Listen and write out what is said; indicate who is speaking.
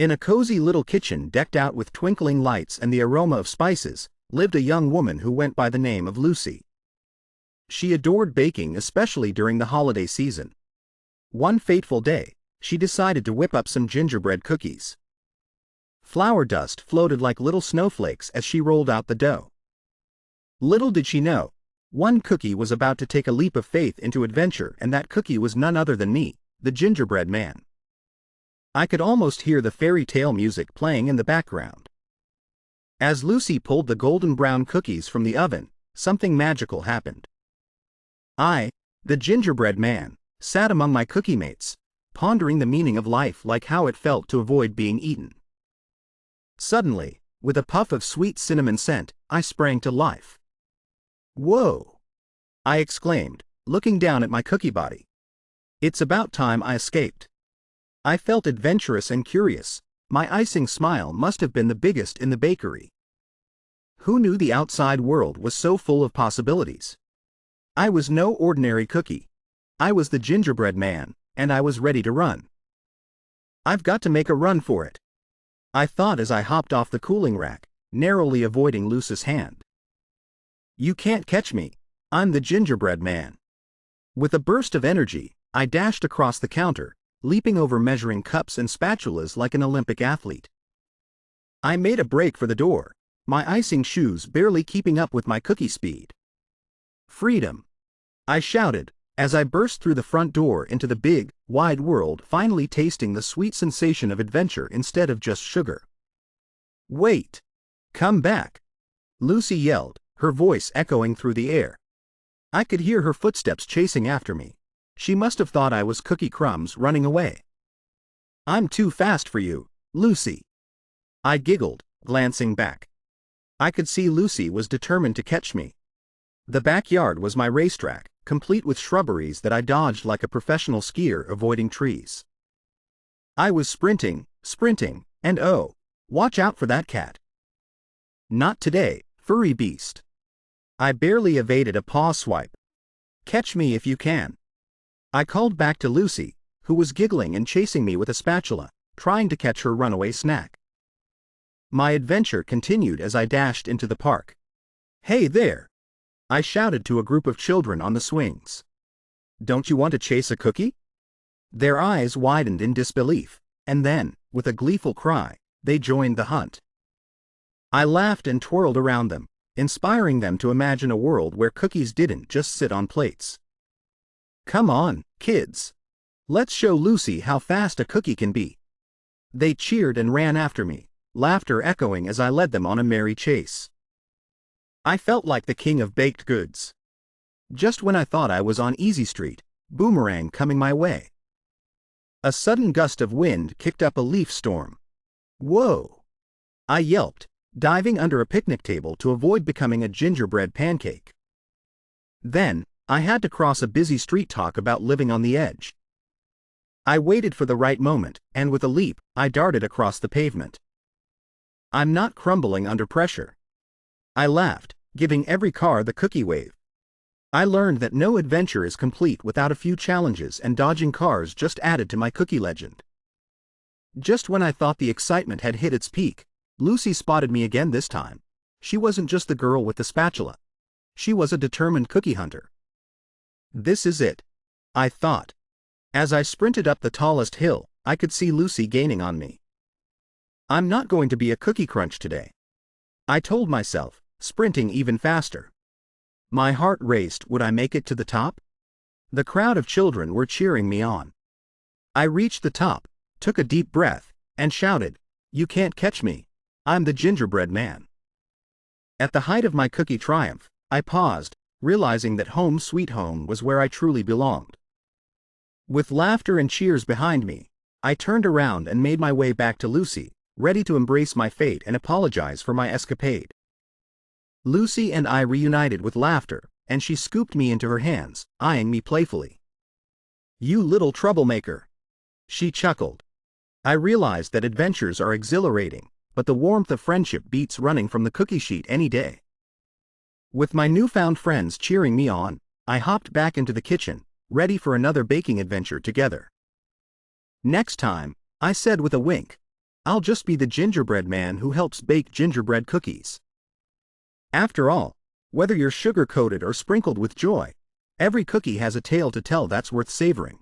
Speaker 1: In a cozy little kitchen decked out with twinkling lights and the aroma of spices, lived a young woman who went by the name of Lucy. She adored baking, especially during the holiday season. One fateful day, she decided to whip up some gingerbread cookies. Flour dust floated like little snowflakes as she rolled out the dough. Little did she know, one cookie was about to take a leap of faith into adventure, and that cookie was none other than me, the gingerbread man. I could almost hear the fairy tale music playing in the background. As Lucy pulled the golden brown cookies from the oven, something magical happened. I, the gingerbread man, sat among my cookie mates, pondering the meaning of life, like how it felt to avoid being eaten. Suddenly, with a puff of sweet cinnamon scent, I sprang to life. "Whoa!" I exclaimed, looking down at my cookie body. It's about time I escaped. I felt adventurous and curious. My icing smile must have been the biggest in the bakery. Who knew the outside world was so full of possibilities? I was no ordinary cookie. I was the gingerbread man, and I was ready to run. I've got to make a run for it, I thought as I hopped off the cooling rack, narrowly avoiding Lucy's hand. You can't catch me. I'm the gingerbread man. With a burst of energy, I dashed across the counter, leaping over measuring cups and spatulas like an Olympic athlete. I made a break for the door, my icing shoes barely keeping up with my cookie speed. Freedom! I shouted, as I burst through the front door into the big, wide world, finally tasting the sweet sensation of adventure instead of just sugar. Wait! Come back! Lucy yelled, her voice echoing through the air. I could hear her footsteps chasing after me. She must have thought I was cookie crumbs running away. I'm too fast for you, Lucy. I giggled, glancing back. I could see Lucy was determined to catch me. The backyard was my racetrack, complete with shrubberies that I dodged like a professional skier avoiding trees. I was sprinting, and oh, watch out for that cat. Not today, furry beast. I barely evaded a paw swipe. Catch me if you can. I called back to Lucy, who was giggling and chasing me with a spatula, trying to catch her runaway snack. My adventure continued as I dashed into the park. Hey there! I shouted to a group of children on the swings. Don't you want to chase a cookie? Their eyes widened in disbelief, and then, with a gleeful cry, they joined the hunt. I laughed and twirled around them, inspiring them to imagine a world where cookies didn't just sit on plates. Come on, kids. Let's show Lucy how fast a cookie can be. They cheered and ran after me, laughter echoing as I led them on a merry chase. I felt like the king of baked goods. Just when I thought I was on easy street, boomerang coming my way. A sudden gust of wind kicked up a leaf storm. Whoa! I yelped, diving under a picnic table to avoid becoming a gingerbread pancake. Then, I had to cross a busy street talk about living on the edge. I waited for the right moment, and with a leap, I darted across the pavement. I'm not crumbling under pressure. I laughed, giving every car the cookie wave. I learned that no adventure is complete without a few challenges, and dodging cars just added to my cookie legend. Just when I thought the excitement had hit its peak, Lucy spotted me again this time. She wasn't just the girl with the spatula. She was a determined cookie hunter. This is it, I thought. As I sprinted up the tallest hill, I could see Lucy gaining on me. I'm not going to be a cookie crunch today, I told myself, sprinting even faster. My heart raced. Would I make it to the top? The crowd of children were cheering me on. I reached the top, took a deep breath, and shouted, "You can't catch me. I'm the gingerbread man." At the height of my cookie triumph, I paused, realizing that home sweet home was where I truly belonged. With laughter and cheers behind me, I turned around and made my way back to Lucy, ready to embrace my fate and apologize for my escapade. Lucy and I reunited with laughter, and she scooped me into her hands, eyeing me playfully. "You little troublemaker," she chuckled. I realized that adventures are exhilarating, but the warmth of friendship beats running from the cookie sheet any day. With my newfound friends cheering me on, I hopped back into the kitchen, ready for another baking adventure together. Next time, I said with a wink. I'll just be the gingerbread man who helps bake gingerbread cookies. After all, whether you're sugar-coated or sprinkled with joy, every cookie has a tale to tell that's worth savoring.